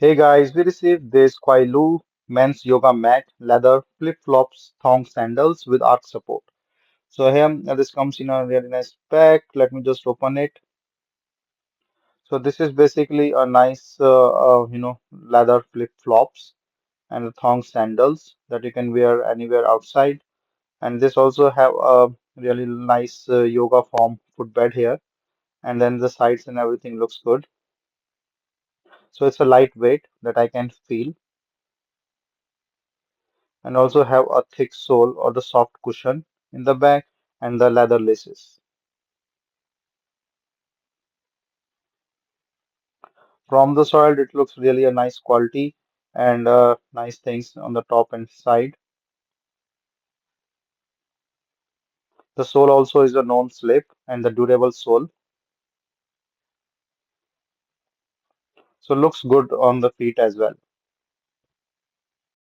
Hey guys, we received this KuaiLu men's yoga mat, leather, flip-flops, thong sandals with arch support. So here, this comes in a really nice pack. Let me just open it. So this is basically a nice, leather flip-flops and the thong sandals that you can wear anywhere outside. And this also have a really nice yoga form footbed here. And then the sides and everything looks good. So it's a lightweight that I can feel and also have a thick sole or the soft cushion in the back and the leather laces. From the soil, it looks really a nice quality and nice things on the top and side. The sole also is a non-slip and the durable sole, so looks good on the feet as well.